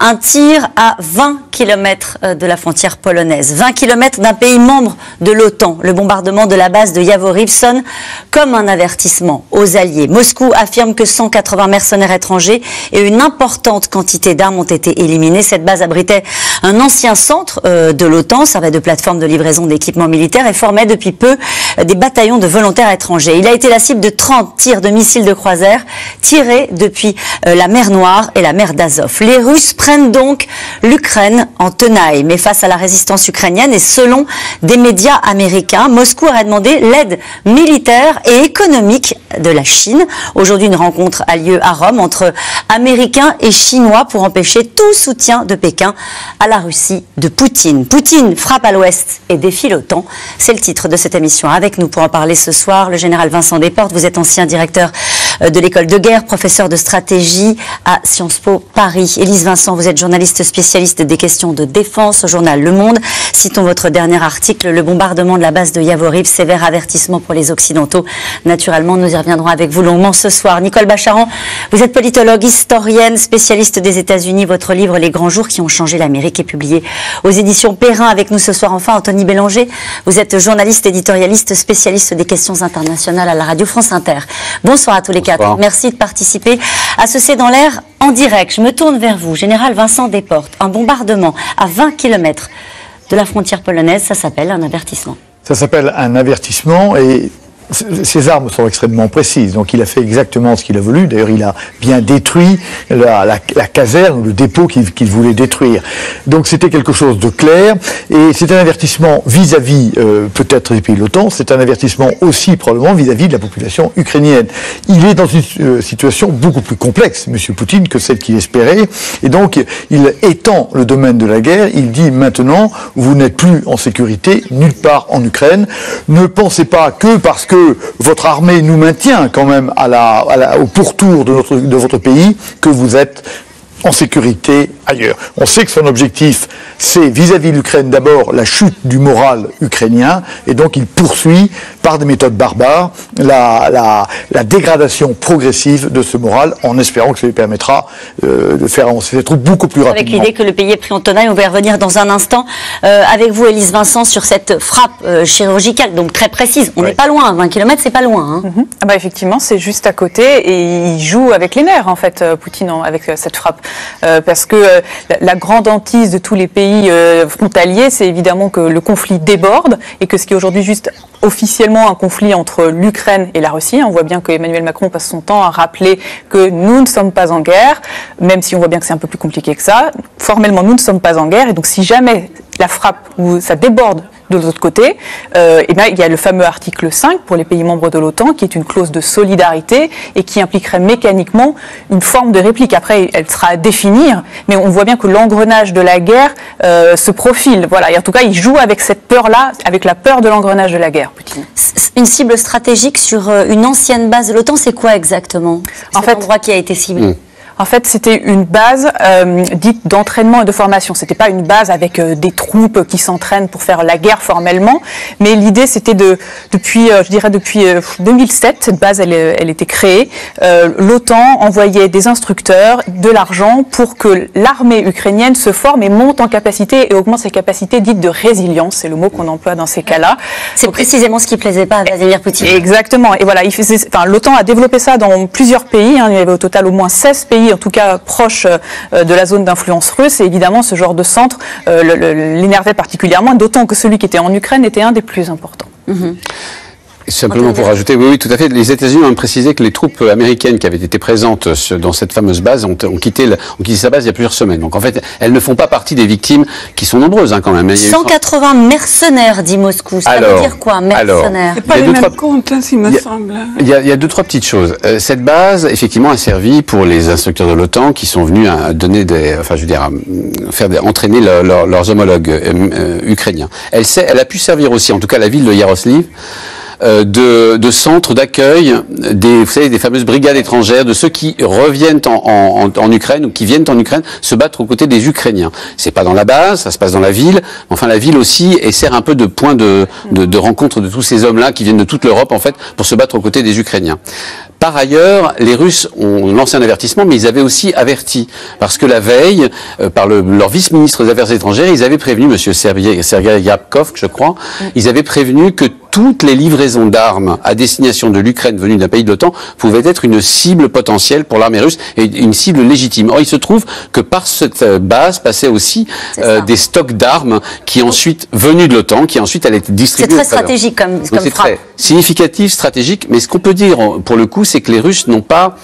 un tir à 20 km de la frontière polonaise. 20 km d'un pays membre de l'OTAN. Le bombardement de la base de Yavoriv sonne comme un avertissement aux alliés. Moscou affirme que 180 mercenaires étrangers et une importante quantité d'armes ont été éliminés. Cette base abritait un ancien centre de l'OTAN, servait de plateforme de livraison d'équipements militaires et formait depuis peu des bataillons de volontaires étrangers. Il a été la cible de 30 tirs de missiles de croisière tirés depuis la mer Noire et la mer d'Azov. Les Russes prennent donc l'Ukraine en tenaille. Mais face à la résistance ukrainienne et selon des médias américains, Moscou aurait demandé l'aide militaire et économique de la Chine. Aujourd'hui, une rencontre a lieu à Rome entre Américains et Chinois pour empêcher tout soutien de Pékin à la Russie de Poutine. Poutine frappe à l'Ouest et défie l'OTAN. C'est le titre de cette émission. Avec nous pour en parler ce soir, le général Vincent Desportes. Vous êtes ancien directeur de l'école de guerre, professeur de stratégie à Sciences Po Paris. Élise Vincent, vous êtes journaliste spécialiste des questions de défense au journal Le Monde. Citons votre dernier article, le bombardement de la base de Yavoriv, sévère avertissement pour les Occidentaux. Naturellement, nous y reviendrons avec vous longuement ce soir. Nicole Bacharan, vous êtes politologue, historienne, spécialiste des États-Unis. Votre livre Les Grands Jours qui ont changé l'Amérique est publié aux éditions Perrin. Avec nous ce soir enfin Anthony Bélanger. Vous êtes journaliste, éditorialiste, spécialiste des questions internationales à la radio France Inter. Bonsoir à tous les quatre. Merci de participer à ce C'est dans l'air en direct. Je me tourne vers vous, général Vincent Desportes. Un bombardement à 20 km de la frontière polonaise, ça s'appelle un avertissement. Ça s'appelle un avertissement et ces armes sont extrêmement précises. Donc il a fait exactement ce qu'il a voulu. D'ailleurs, il a bien détruit la caserne, le dépôt qu'il voulait détruire. Donc c'était quelque chose de clair. Et c'est un avertissement vis-à-vis peut-être des pays de l'OTAN. C'est un avertissement aussi probablement vis-à-vis de la population ukrainienne. Il est dans une situation beaucoup plus complexe, M. Poutine, que celle qu'il espérait. Et donc il étend le domaine de la guerre. Il dit maintenant, vous n'êtes plus en sécurité nulle part en Ukraine. Ne pensez pas que parce que votre armée nous maintient quand même au pourtour de votre pays, que vous êtes en sécurité ailleurs. On sait que son objectif, c'est vis-à-vis de l'Ukraine d'abord la chute du moral ukrainien, et donc il poursuit par des méthodes barbares la dégradation progressive de ce moral, en espérant que ça lui permettra de faire avancer ses troupes beaucoup plus rapidement. Avec l'idée que le pays est pris en tenaille, on va y revenir dans un instant avec vous, Élise Vincent, sur cette frappe chirurgicale, donc très précise. On n'est pas loin, 20 km, c'est pas loin. Hein. Ah bah effectivement, c'est juste à côté, et il joue avec les nerfs, en fait, Poutine, avec cette frappe. Parce que la grande hantise de tous les pays frontaliers, c'est évidemment que le conflit déborde, et que ce qui est aujourd'hui juste officiellement un conflit entre l'Ukraine et la Russie. On voit bien que Emmanuel Macron passe son temps à rappeler que nous ne sommes pas en guerre, même si on voit bien que c'est un peu plus compliqué que ça. Formellement, nous ne sommes pas en guerre, et donc si jamais la frappe ou ça déborde de l'autre côté, eh bien, il y a le fameux article 5 pour les pays membres de l'OTAN, qui est une clause de solidarité et qui impliquerait mécaniquement une forme de réplique. Après, elle sera à définir, mais on voit bien que l'engrenage de la guerre se profile. Voilà. Et en tout cas, il joue avec cette peur-là, avec la peur de l'engrenage de la guerre, Poutine. Une cible stratégique sur une ancienne base de l'OTAN, c'est quoi exactement? En fait, l'endroit qui a été ciblé. En fait, c'était une base dite d'entraînement et de formation. C'était pas une base avec des troupes qui s'entraînent pour faire la guerre formellement, mais l'idée c'était depuis 2007, cette base elle était créée. L'OTAN envoyait des instructeurs, de l'argent pour que l'armée ukrainienne se forme et monte en capacité et augmente ses capacités dites de résilience. C'est le mot qu'on emploie dans ces cas-là. C'est précisément ce qui plaisait pas à Vladimir Poutine. Exactement. Et voilà, l'OTAN a développé ça dans plusieurs pays. Il y avait au total au moins 16 pays, en tout cas proche de la zone d'influence russe, et évidemment ce genre de centre l'énervait particulièrement, d'autant que celui qui était en Ukraine était un des plus importants. Simplement pour rajouter, oui, tout à fait. Les États-Unis ont précisé que les troupes américaines qui avaient été présentes dans cette fameuse base ont quitté sa base il y a plusieurs semaines. Donc en fait, elles ne font pas partie des victimes qui sont nombreuses quand même. 180 mercenaires, dit Moscou. Ça veut dire quoi, mercenaires? C'est pas les mêmes comptes, s'il me semble. Il y a deux, trois petites choses. Cette base, effectivement, a servi pour les instructeurs de l'OTAN qui sont venus à donner entraîner leurs homologues ukrainiens. Elle a pu servir aussi, en tout cas la ville de Yaroslavl, de centres d'accueil des fameuses brigades étrangères, de ceux qui reviennent en Ukraine ou qui viennent en Ukraine se battre aux côtés des Ukrainiens. C'est pas dans la base, ça se passe dans la ville. Enfin, la ville aussi sert un peu de point de rencontre de tous ces hommes-là qui viennent de toute l'Europe en fait pour se battre aux côtés des Ukrainiens. Par ailleurs, les Russes ont lancé un avertissement, mais ils avaient aussi averti. Parce que la veille, par leur vice-ministre des Affaires étrangères, ils avaient prévenu, monsieur Sergei Ryabkov, je crois, ils avaient prévenu que toutes les livraisons d'armes à destination de l'Ukraine venues d'un pays de l'OTAN pouvaient être une cible potentielle pour l'armée russe et une cible légitime. Or, il se trouve que par cette base passaient aussi des stocks d'armes qui ensuite, venus de l'OTAN, qui ensuite allaient être distribués. C'est très stratégique comme frappe. C'est très significatif, stratégique, mais ce qu'on peut dire pour le coup, c'est que les Russes n'ont pas